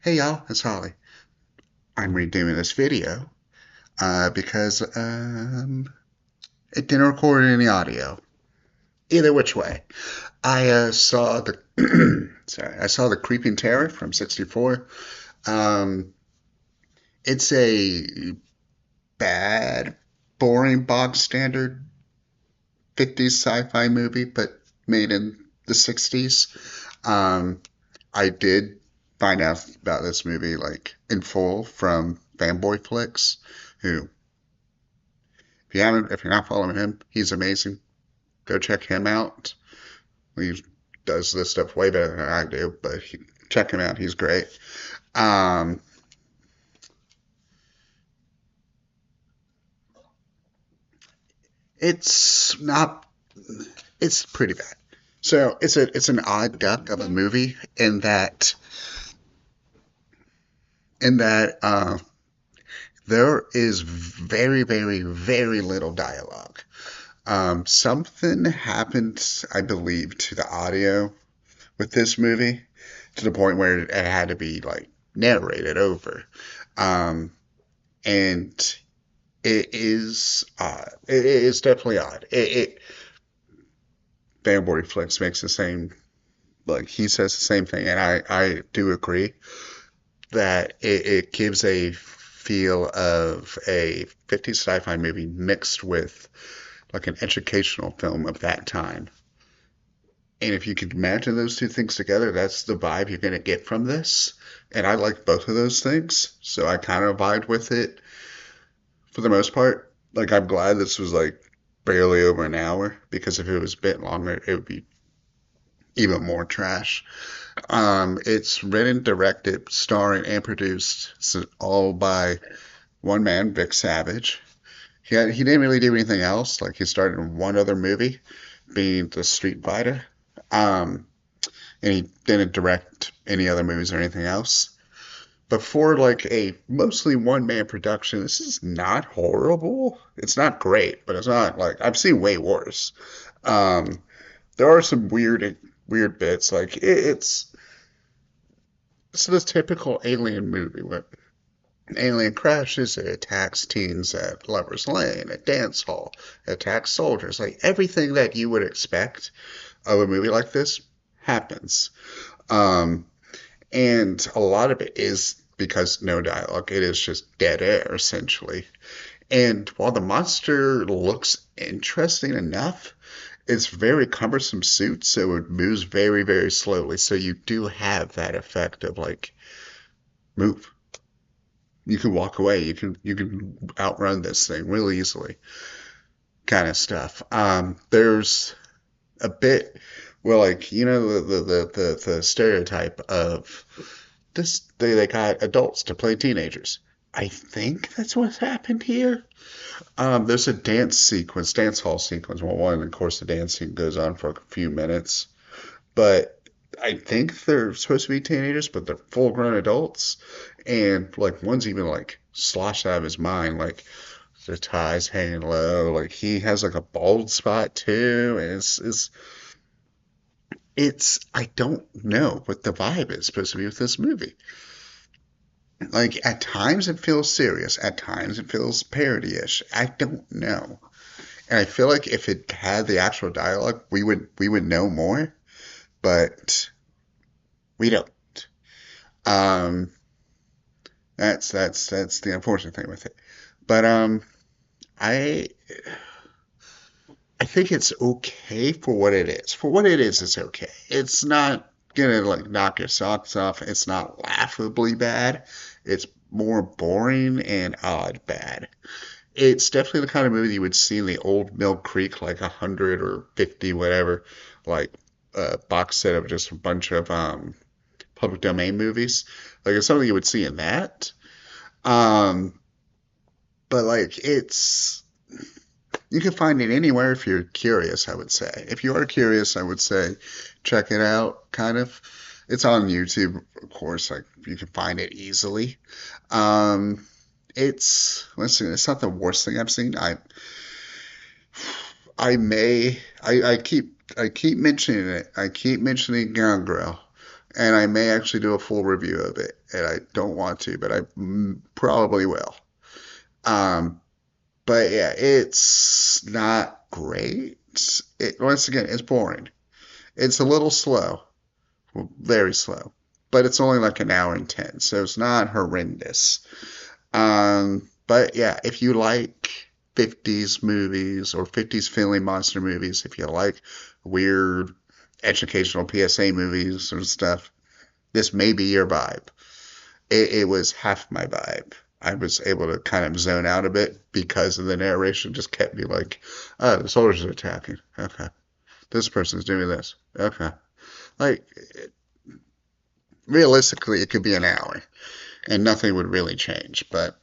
Hey y'all, it's Holly. I'm redoing this video because it didn't record any audio. Either which way. I saw the I saw the Creeping Terror from '64. Um, it's a bad, boring, bog standard '50s sci-fi movie, but made in the '60s. Um, I did find out about this movie like in full from Fanboy Flicks, who if you're not following him, he's amazing. Go check him out. He does this stuff way better than I do, but check him out. He's great. Um, it's not. It's pretty bad. So it's an odd duck of a movie in that there is very very little dialogue. Something happened, I believe, to the audio with this movie to the point where it had to be like narrated over. Um, and it is definitely odd. Fanboy Flicks makes the same, like he says the same thing, and I do agree that it gives a feel of a '50s sci-fi movie mixed with like an educational film of that time. And if you could imagine those two things together, that's the vibe you're going to get from this. And I like both of those things. So I kind of vibed with it for the most part. Like, I'm glad this was like barely over an hour because if it was a bit longer, it would be even more trash. It's written, directed, starring, and produced all by one man, Vic Savage. He didn't really do anything else. Like, he started in one other movie, being The Street Fighter. Um, and he didn't direct any other movies or anything else. But for like a mostly one man production, this is not horrible. It's not great, but it's not like I've seen way worse. Um, there are some weird bits. Like it's the typical alien movie where an alien crashes, it attacks teens at Lover's Lane, at dance hall, it attacks soldiers. Like everything that you would expect of a movie like this happens. Um, And a lot of it is because no dialogue. It is just dead air, essentially. And while the monster looks interesting enough, it's very cumbersome suit, so it moves very slowly. So you do have that effect of like, move. You can walk away. You can outrun this thing really easily, kind of stuff. There's a bit where like the stereotype of this they got adults to play teenagers. I think that's what's happened here. There's a dance hall sequence. Well, one, of course, the dancing goes on for a few minutes, but I think they're supposed to be teenagers, but they're full-grown adults, and like one's even like sloshed out of his mind, like the tie's hanging low, like he has like a bald spot too, and it's I don't know what the vibe is supposed to be with this movie. Like at times it feels serious, at times it feels parody-ish. I don't know. And I feel like if it had the actual dialogue, we would know more, but we don't. Um that's the unfortunate thing with it. But I I think it's okay for what it is. For what it is, it's okay. It's not gonna like knock your socks off. It's not laughably bad. It's more boring and odd bad. It's definitely the kind of movie you would see in the old Mill Creek, like 100 or 50, whatever, like a box set of just a bunch of public domain movies. Like it's something you would see in that. Um, but like it's you can find it anywhere if you're curious, I would say. If you are curious, I would say check it out, kind of. It's on YouTube, of course, like you can find it easily. Um, listen, it's not the worst thing I've seen. I keep mentioning it. I keep mentioning Gangrel, and I may actually do a full review of it. And I don't want to, but I probably will. Um, but yeah, it's not great. Once again, it's boring. It's a little slow, well, very slow, but it's only like an hour and 10, so it's not horrendous. But yeah, if you like 50s movies or 50s family monster movies, if you like weird educational PSA movies and stuff, this may be your vibe. It was half my vibe. I was able to kind of zone out a bit because of the narration just kept me like, oh, the soldiers are attacking. Okay. This person's doing this. Okay. Like, realistically, it could be an hour and nothing would really change, but